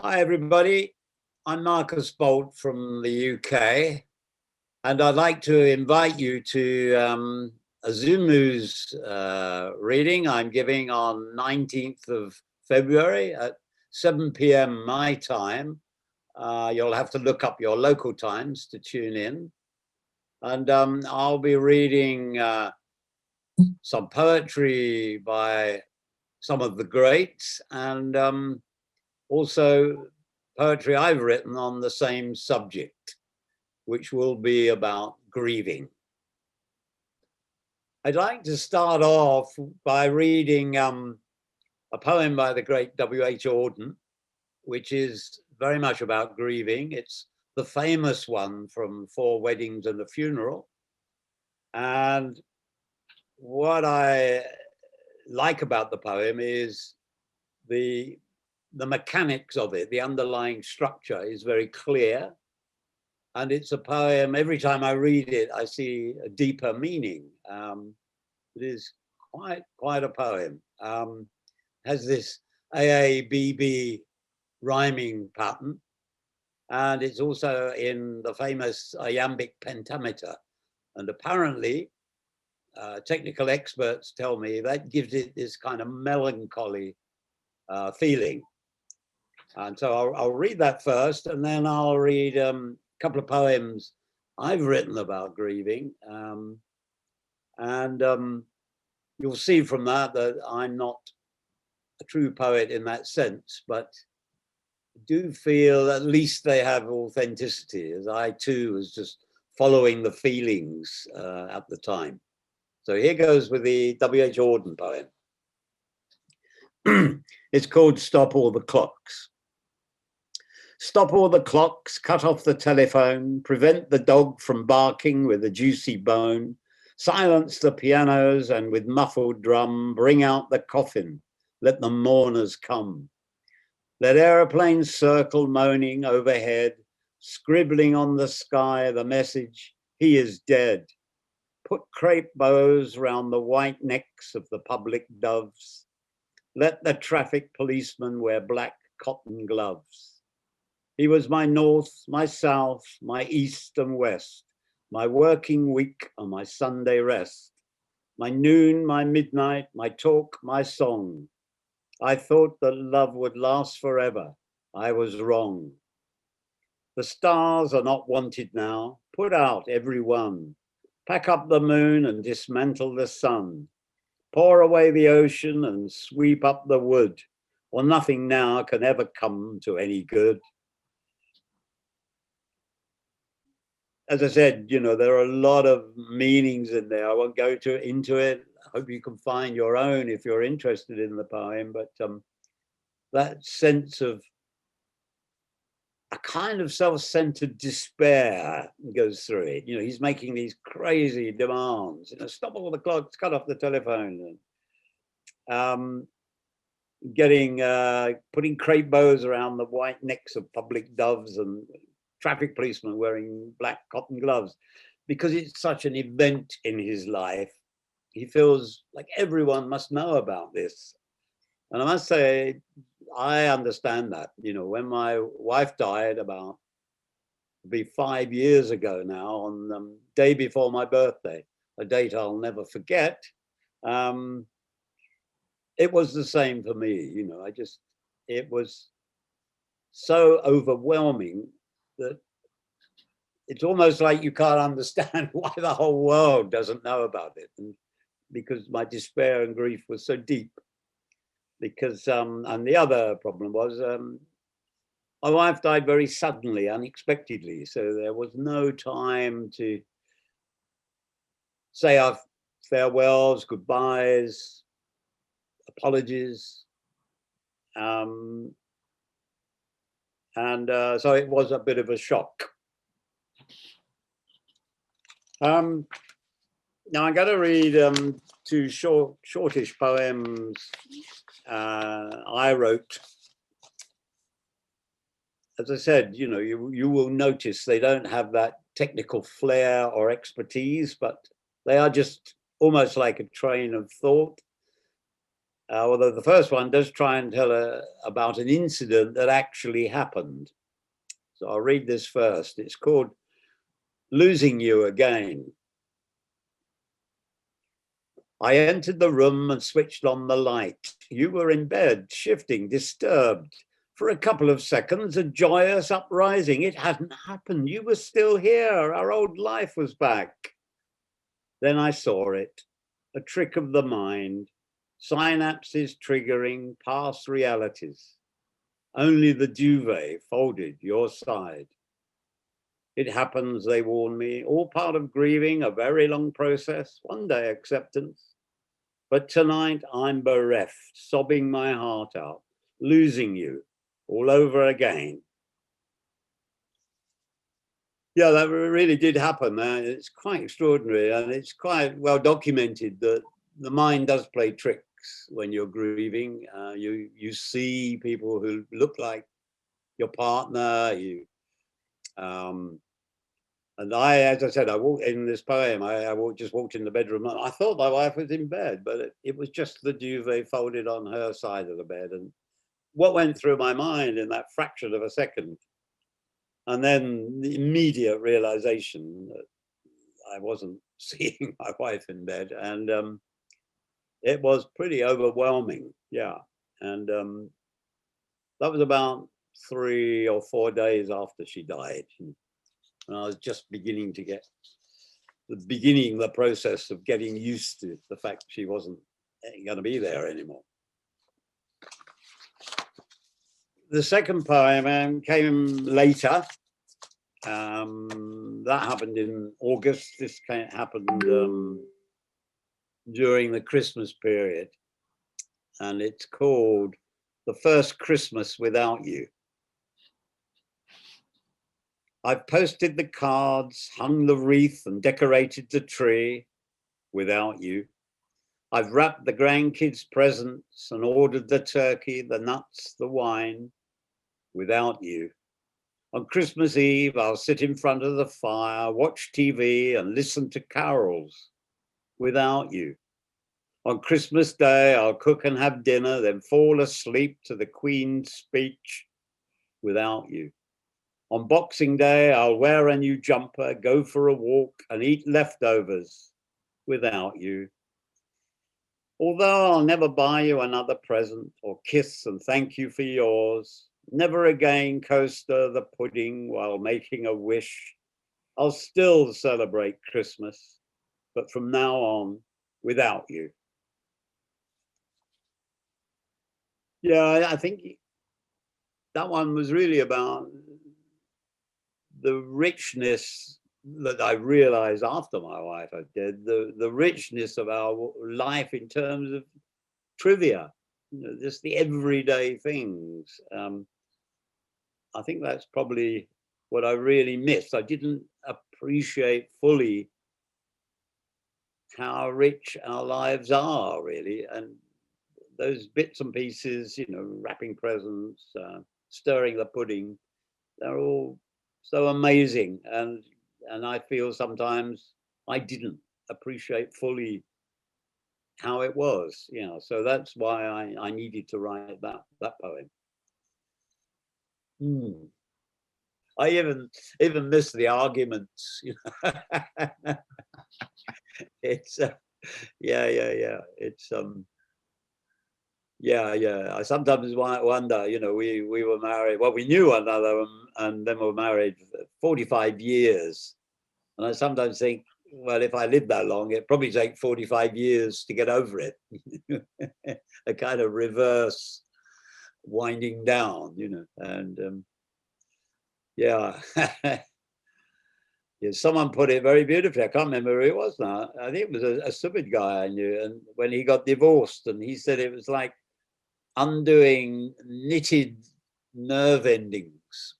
Hi everybody, I'm Marcus Bolt from the UK, and I'd like to invite you to a Zoomuse reading I'm giving on 19th of February at 7 p.m. my time. You'll have to look up your local times to tune in. And I'll be reading some poetry by some of the greats, and also poetry I've written on the same subject, which will be about grieving. I'd like to start off by reading a poem by the great W.H. Auden, which is very much about grieving. It's the famous one from 4 Weddings and a Funeral. And what I like about the poem is the mechanics of it. The underlying structure is very clear. And it's a poem, every time I read it, I see a deeper meaning. It is quite a poem. Has this AABB rhyming pattern. And it's also in the famous iambic pentameter. And apparently, technical experts tell me that gives it this kind of melancholy feeling. And so I'll read that first, and then I'll read a couple of poems I've written about grieving. You'll see from that I'm not a true poet in that sense, but I do feel at least they have authenticity, as I too was just following the feelings at the time. So here goes with the W.H. Auden poem. It's called Stop All the Clocks. Stop all the clocks, cut off the telephone, prevent the dog from barking with a juicy bone, silence the pianos and with muffled drum, bring out the coffin, let the mourners come. Let aeroplanes circle moaning overhead, scribbling on the sky the message, he is dead. Put crepe bows round the white necks of the public doves. Let the traffic policeman wear black cotton gloves. He was my north, my south, my east and west, my working week and my Sunday rest, my noon, my midnight, my talk, my song. I thought that love would last forever. I was wrong. The stars are not wanted now. Put out every one. Pack up the moon and dismantle the sun. Pour away the ocean and sweep up the wood, or nothing now can ever come to any good. As I said, you know, there are a lot of meanings in there. I won't go into it. I hope you can find your own if you're interested in the poem, but that sense of a kind of self-centered despair goes through it. You know, he's making these crazy demands. You know, stop all the clocks, cut off the telephone. And, putting crepe bows around the white necks of public doves and traffic policemen wearing black cotton gloves, because it's such an event in his life. He feels like everyone must know about this. And I must say, I understand that. You know, when my wife died about, it'll be 5 years ago now, on the day before my birthday, a date I'll never forget, it was the same for me. You know, it was so overwhelming that it's almost like you can't understand why the whole world doesn't know about it. And because my despair and grief was so deep. Because, and the other problem was, my wife died very suddenly, unexpectedly. So there was no time to say our farewells, goodbyes, apologies. So it was a bit of a shock. Now I'm going to read 2 shortish poems I wrote. As I said, you know, you will notice they don't have that technical flair or expertise, but They are just almost like a train of thought. Although the first one does try and tell about an incident that actually happened. So I'll read this first. It's called Losing You Again. I entered the room and switched on the light. You were in bed, shifting, disturbed. For a couple of seconds, a joyous uprising. It hadn't happened. You were still here. Our old life was back. Then I saw it, a trick of the mind, synapses triggering past realities. Only the duvet folded your side. It happens, they warn me, all part of grieving, a very long process, one day acceptance. But tonight I'm bereft, sobbing my heart out, losing you all over again. Yeah, that really did happen. It's quite extraordinary, and it's quite well documented that the mind does play tricks when you're grieving. You see people who look like your partner. And as I said, I walked in this poem. Just walked in the bedroom. I thought my wife was in bed, but it was just the duvet folded on her side of the bed. And what went through my mind in that fraction of a second, and then the immediate realization that I wasn't seeing my wife in bed, and it was pretty overwhelming. Yeah, and that was about 3 or 4 days after she died. And I was just beginning the process of getting used to the fact she wasn't going to be there anymore. The second poem came later. That happened in August. This happened during the Christmas period. And it's called The First Christmas Without You. I've posted the cards, hung the wreath and decorated the tree without you. I've wrapped the grandkids' presents and ordered the turkey, the nuts, the wine without you. On Christmas Eve, I'll sit in front of the fire, watch TV and listen to carols without you. On Christmas Day, I'll cook and have dinner, then fall asleep to the Queen's speech without you. On Boxing Day, I'll wear a new jumper, go for a walk and eat leftovers without you. Although I'll never buy you another present or kiss and thank you for yours, never again co-stir the pudding while making a wish, I'll still celebrate Christmas, but from now on, without you. Yeah, I think that one was really about the richness that I realized after my wife was dead, the richness of our life in terms of trivia, just the everyday things. I think that's probably what I really missed. I didn't appreciate fully how rich our lives are, really. And those bits and pieces, wrapping presents, stirring the pudding, they're all so amazing. And I feel sometimes I didn't appreciate fully how it was, so that's why I needed to write that poem. I even miss the arguments. It's yeah. It's yeah. I sometimes wonder, we were married. Well, we knew one another, and then we were married 45 years. And I sometimes think, well, if I lived that long, it'd probably take 45 years to get over it. A kind of reverse winding down, and yeah. Yeah, someone put it very beautifully. I can't remember who it was now. I think it was a Subud guy I knew, and when he got divorced, and he said it was like undoing knitted nerve endings.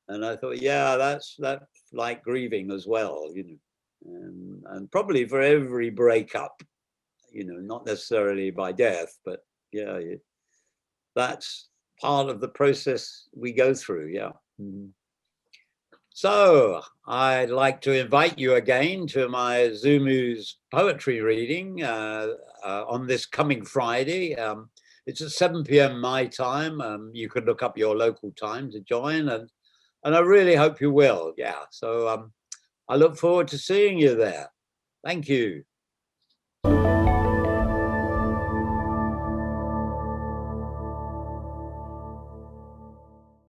And I thought, yeah, that's like grieving as well, and probably for every breakup, not necessarily by death, but yeah, that's part of the process we go through. Yeah. So I'd like to invite you again to my Zoomuse Poetry Reading on this coming Friday. It's at 7 p.m. my time. You could look up your local time to join, and I really hope you will. Yeah, so I look forward to seeing you there. Thank you.